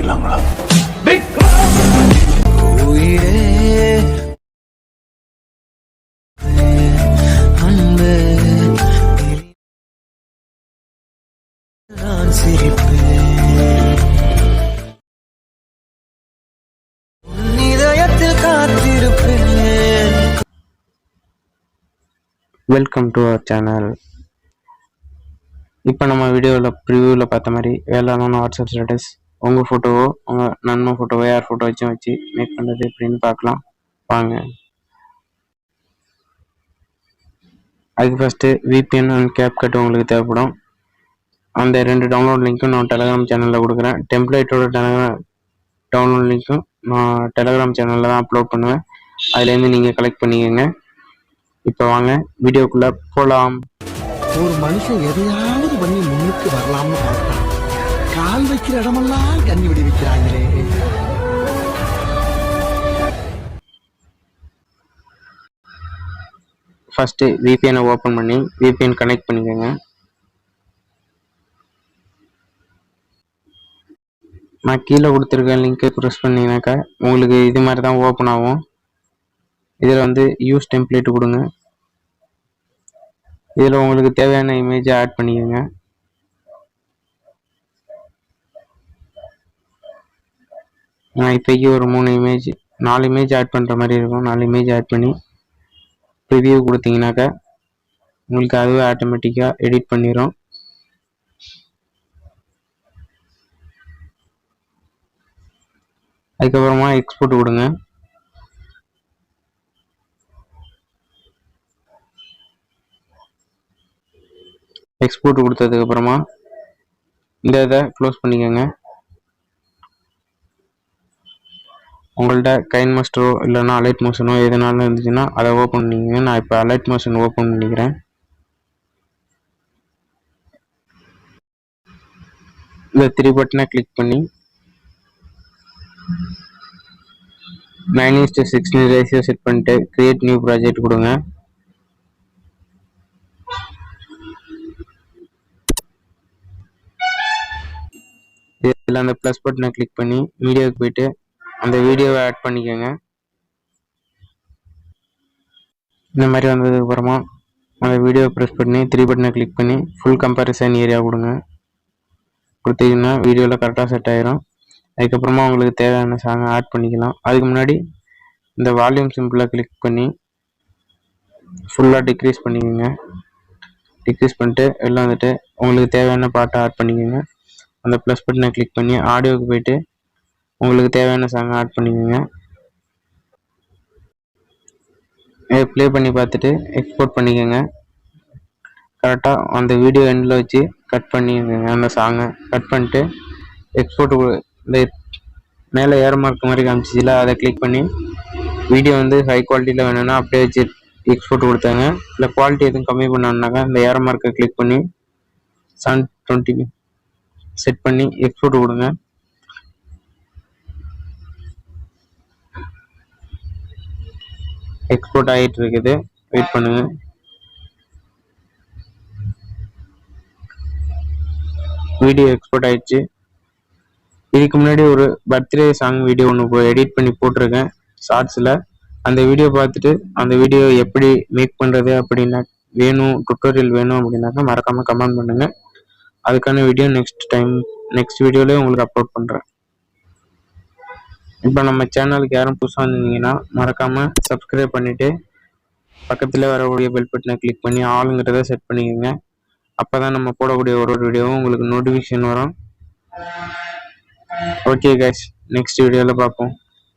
பண்ணிடலாங்களா? Welcome to our channel. இப்போ நம்ம வீடியோவில் ப்ரிவியூவில் பார்த்த மாதிரி வேளாண் வாட்ஸ்அப் ஸ்டேட்டஸ் உங்கள் ஃபோட்டோவோ உங்கள் நண்பன் ஃபோட்டோவோ யார் ஃபோட்டோ வச்சு மேக் பண்ணுறது எப்படின்னு பார்க்கலாம் வாங்க. அதுக்கு ஃபஸ்ட்டு விபிஎன் அண்ட் கேப்கட் உங்களுக்கு தேவைப்படும். அந்த 2 டவுன்லோட் லிங்க்கும் நான் டெலகிராம் சேனலில் கொடுக்குறேன். டெம்ப்ளேட்டோட டவுன்லோட் லிங்க்கும் நான் டெலகிராம் சேனலில் தான் அப்லோட் பண்ணுவேன். அதுலேருந்து நீங்கள் கலெக்ட் பண்ணிக்கோங்க. இப்போ வாங்க வீடியோக்குள்ள போலாம். ஒரு மனுஷன் எதையாவது பண்ணி முன்னுக்கு வரலாம்னு பார்த்தான். கால் வைக்கிற இடமெல்லாம் கண்ணி விடி வைக்கிறாங்களே. ஃபர்ஸ்ட் விபிஎன் ஓபன் பண்ணி விபிஎன் கனெக்ட் பண்ணிக்கோங்க. நான் கீழே கொடுத்துருக்க லிங்கை ப்ரெஸ் பண்ணிங்கனாக்கா உங்களுக்கு இது மாதிரி தான் ஓப்பன் ஆகும். இதில் வந்து யூஸ் டெம்ப்ளேட் கொடுங்க. இதில் உங்களுக்கு தேவையான இமேஜை ஆட் பண்ணிக்கோங்க. நான் இப்போக்கி ஒரு 4 இமேஜ் ஆட் பண்ணுற மாதிரி இருக்கும். 4 இமேஜ் ஆட் பண்ணி ரிவ்யூ கொடுத்தீங்கன்னாக்கா உங்களுக்கு அதுவே ஆட்டோமேட்டிக்காக எடிட் பண்ணிடும். அதுக்கப்புறமா எக்ஸ்போர்ட் கொடுங்க. எக்ஸ்போர்ட் கொடுத்ததுக்கு அப்புறமா இந்த இதை க்ளோஸ் பண்ணிக்கோங்க. உங்கள்கிட்ட கைன் மாஸ்டரோ இல்லைன்னா அலைட் மோஷனோ எதுனாலும் இருந்துச்சுன்னா அதை ஓப்பன் பண்ணிக்கோங்க. நான் இப்போ அலைட் மோஷன் ஓப்பன் பண்ணிக்கிறேன். இந்த 3 பட்டனை கிளிக் பண்ணி 9:16 ரேஷியோ செட் பண்ணிட்டு கிரியேட் நியூ ப்ராஜெக்ட் கொடுங்க. இதில் அந்த ப்ளஸ் பட்டனை கிளிக் பண்ணி வீடியோவுக்கு போயிட்டு அந்த வீடியோவை ஆட் பண்ணிக்கோங்க. இந்த மாதிரி வந்ததுக்கு அப்புறமா அந்த வீடியோவை ப்ரெஸ் பண்ணி 3 பட்டனை கிளிக் பண்ணி ஃபுல் கம்பேரிசன் ஏரியா கொடுங்க. கொடுத்தீங்கன்னா வீடியோவில் கரெக்டாக செட் ஆயிரும். அதுக்கப்புறமா உங்களுக்கு தேவையான சாங்கை ஆட் பண்ணிக்கலாம். அதுக்கு முன்னாடி இந்த வால்யூம் சிம்பிளை கிளிக் பண்ணி ஃபுல்லாக டிக்ரீஸ் பண்ணிக்கோங்க. டிக்ரீஸ் பண்ணிட்டு எல்லாம் வந்துட்டு உங்களுக்கு தேவையான பாட்டை ஆட் பண்ணிக்கோங்க. அந்த ப்ளஸ் பட்டனை கிளிக் பண்ணி ஆடியோவுக்கு போயிட்டு உங்களுக்கு தேவையான சாங்கை ஆட் பண்ணிக்கோங்க. ப்ளே பண்ணி பார்த்துட்டு எக்ஸ்போர்ட் பண்ணிக்கோங்க. கரெக்டாக அந்த வீடியோ எண்டில் வச்சு கட் பண்ணிக்கோங்க. அந்த சாங்கை கட் பண்ணிட்டு எக்ஸ்போர்ட் இந்த மேலே ஏர் மார்க் மாதிரி காமிச்சிச்சில அதை கிளிக் பண்ணி வீடியோ வந்து ஹை குவாலிட்டியில் வேணும்னா அப்படியே வச்சு எக்ஸ்போர்ட் கொடுத்தாங்க. இல்லை குவாலிட்டி எதுவும் கம்மி பண்ணான்னாக்கா இந்த ஏர் மார்க்கை கிளிக் பண்ணி 720 செட் பண்ணி எக்ஸ்போர்ட் கொடுங்க. எக்ஸ்போர்ட் ஆகிட்டு இருக்குது, வெயிட் பண்ணுங்க. வீடியோ எக்ஸ்போர்ட் ஆயிடுச்சு. இதுக்கு முன்னாடி ஒரு பர்த்டே சாங் வீடியோ ஒன்று எடிட் பண்ணி போட்டிருக்கேன் ஷார்ட்ஸில். அந்த வீடியோ பார்த்துட்டு அந்த வீடியோ எப்படி மேக் பண்ணுறது அப்படின்னா வேணும், டுட்டோரியல் வேணும் அப்படின்னாக்கா மறக்காமல் கமெண்ட் பண்ணுங்கள். அதுக்கான வீடியோ நெக்ஸ்ட் வீடியோலேயே உங்களுக்கு அப்லோட் பண்ணுறேன். இப்போ நம்ம சேனலுக்கு யாரும் புதுசாக வந்திருந்தீங்கன்னா மறக்காமல் சப்ஸ்கிரைப் பண்ணிவிட்டு பக்கத்தில் வரக்கூடிய பெல் பட்டனை கிளிக் பண்ணி ஆளுங்கிறத செட் பண்ணிக்கோங்க. அப்போ தான் நம்ம போடக்கூடிய ஒரு வீடியோவும் உங்களுக்கு நோட்டிஃபிகேஷன் வரும். ஓகே கைஸ், நெக்ஸ்ட் வீடியோவில் பார்ப்போம்.